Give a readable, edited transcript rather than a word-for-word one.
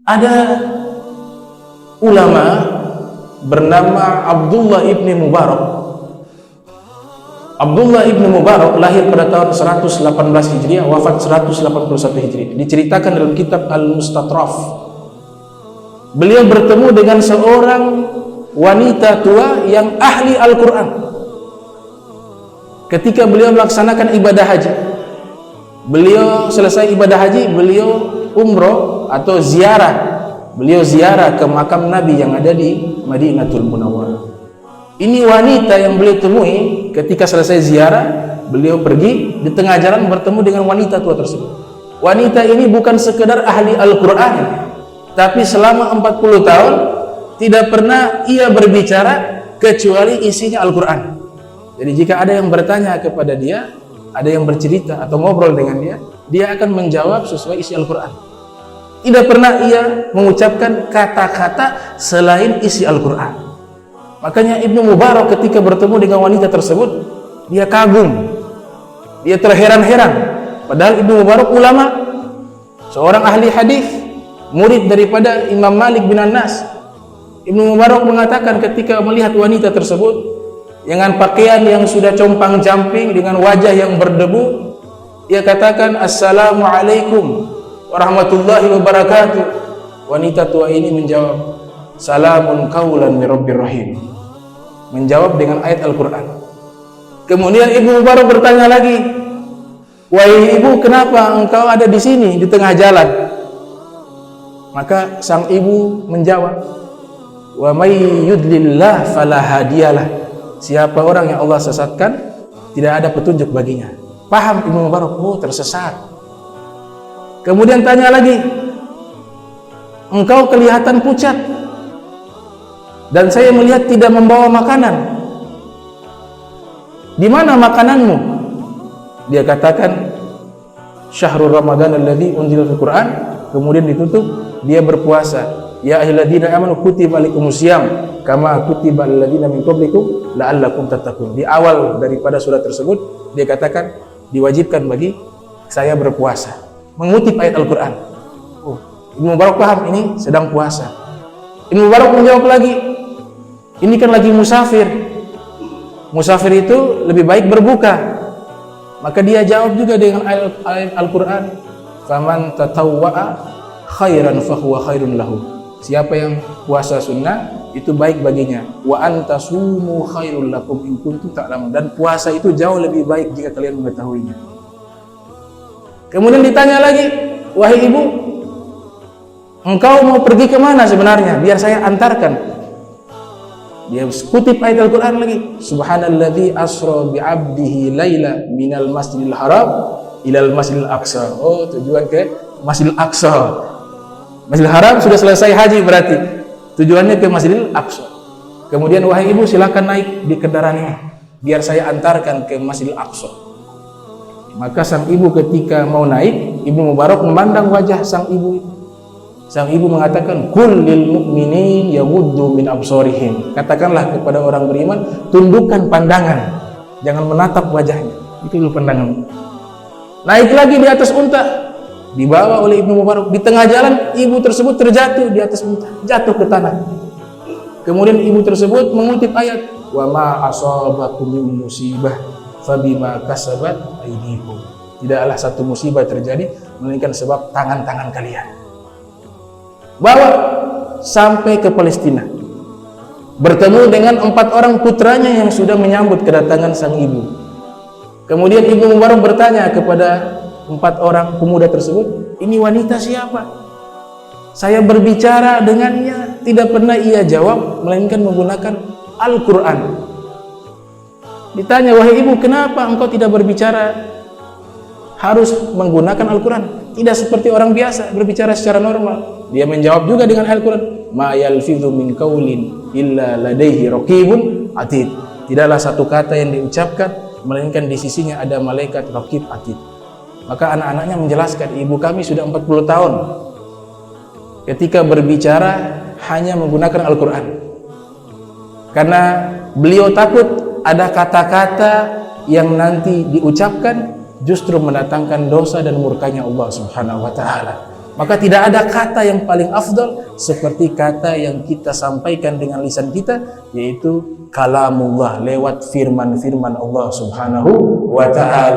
Ada ulama bernama Abdullah ibni Mubarak. Abdullah ibni Mubarak lahir pada tahun 118 Hijriah, wafat 181 Hijriah. Diceritakan dalam kitab Al-Mustatraf. Beliau bertemu dengan seorang wanita tua yang ahli Al-Quran. Ketika beliau melaksanakan ibadah haji, beliau selesai ibadah haji, beliau umroh atau ziarah. Beliau ziarah ke makam Nabi yang ada di Madinatul Munawwarah. Ini wanita yang beliau temui ketika selesai ziarah. Beliau pergi, di tengah jalan bertemu dengan wanita tua tersebut. Wanita ini bukan sekedar ahli Al-Quran, tapi selama 40 tahun tidak pernah ia berbicara kecuali isinya Al-Quran. Jadi jika ada yang bertanya kepada dia, ada yang bercerita atau ngobrol dengan dia, dia akan menjawab sesuai isi Al-Quran. Tidak pernah ia mengucapkan kata-kata selain isi Al-Quran. Makanya Ibnu Mubarak ketika bertemu dengan wanita tersebut, dia kagum, dia terheran-heran. Padahal Ibnu Mubarak ulama, seorang ahli hadis, murid daripada Imam Malik bin Anas. Ibnu Mubarak mengatakan ketika melihat wanita tersebut dengan pakaian yang sudah compang-camping, dengan wajah yang berdebu, ia katakan, "Assalamualaikum warahmatullahi wabarakatuh." Wanita tua ini menjawab, "Salamun qaulan mir rabbir rahim." Menjawab dengan ayat Al-Quran. Kemudian Ibnu Mubarak bertanya lagi, "Wahai ibu, kenapa engkau ada di sini di tengah jalan?" Maka sang ibu menjawab, "Wa may yudlillah fala hadiyalah." Siapa orang yang Allah sesatkan, tidak ada petunjuk baginya. Paham Ibnu Mubarak, oh tersesat. Kemudian tanya lagi, "Engkau kelihatan pucat dan saya melihat tidak membawa makanan. Di mana makananmu?" Dia katakan, "Syahrul Ramadan alladzi unzila fil Qur'an." Kemudian ditutup, dia berpuasa. "Ya ayyuhalladzina amanu kutiba alaikumusiyam kama kutiba alal ladzina min qablikum la'allakum tattaqun." Di awal daripada surat tersebut dia katakan diwajibkan bagi saya berpuasa, mengutip ayat Al-Qur'an. Oh, Ibnu Mubarak paham ini sedang puasa. Ibnu Mubarak menjawab lagi, "Ini kan lagi musafir. Musafir itu lebih baik berbuka." Maka dia jawab juga dengan ayat Al-Qur'an, "Faman tatawwa'a khairan fahuwa khairun lahu." Siapa yang puasa sunnah itu baik baginya. "Wa antasumu khairul lakum in kuntum ta'lamun." Dan puasa itu jauh lebih baik jika kalian mengetahuinya. Kemudian ditanya lagi, "Wahai ibu, engkau mau pergi kemana sebenarnya? Biar saya antarkan." Dia kutip ayat Al-Quran lagi, "Subhanalladzi asra bi'abdihi laila minal masjidil haram ilal masjidil aqsa." Oh, tujuan ke Masjidil Aqsa. Masjidil Haram sudah selesai haji berarti tujuannya ke Masjidil Aqsa. Kemudian, "Wahai ibu, silakan naik di kendaraan ini, biar saya antarkan ke Masjidil Aqsa." Maka sang ibu ketika mau naik, Ibnu Mubarak memandang wajah sang ibu itu. Sang ibu mengatakan, "Qul lil mu'minin yaghuddu min absarihim." Katakanlah kepada orang beriman, tundukkan pandangan, jangan menatap wajahnya. Itu dulu pandangan. Naik lagi di atas unta, dibawa oleh Ibnu Mubarak. Di tengah jalan ibu tersebut terjatuh di atas unta, jatuh ke tanah. Kemudian ibu tersebut mengutip ayat, "Wa ma asabakum min musibah fabima kasabat aydikum." Tidaklah satu musibah terjadi melainkan sebab tangan-tangan kalian. Bawa sampai ke Palestina, bertemu dengan 4 orang putranya yang sudah menyambut kedatangan sang ibu. Kemudian Ibnu Mubarak bertanya kepada 4 orang pemuda tersebut, "Ini wanita siapa? Saya berbicara dengannya, tidak pernah ia jawab melainkan menggunakan Al-Quran." Ditanya, "Wahai ibu, kenapa engkau tidak berbicara harus menggunakan Al-Quran? Tidak seperti orang biasa berbicara secara normal." Dia menjawab juga dengan Al-Quran, "Ma yalfidhu min qaulin illa ladaihi raqibun atid." Tidaklah satu kata yang diucapkan melainkan di sisinya ada malaikat raqib atid. Maka anak-anaknya menjelaskan, "Ibu kami sudah 40 tahun ketika berbicara hanya menggunakan Al-Quran. Karena beliau takut ada kata-kata yang nanti diucapkan justru mendatangkan dosa dan murkanya Allah Subhanahu wa Ta'ala. Maka tidak ada kata yang paling afdal seperti kata yang kita sampaikan dengan lisan kita, yaitu kalamullah, lewat firman-firman Allah Subhanahu wa ta'ala.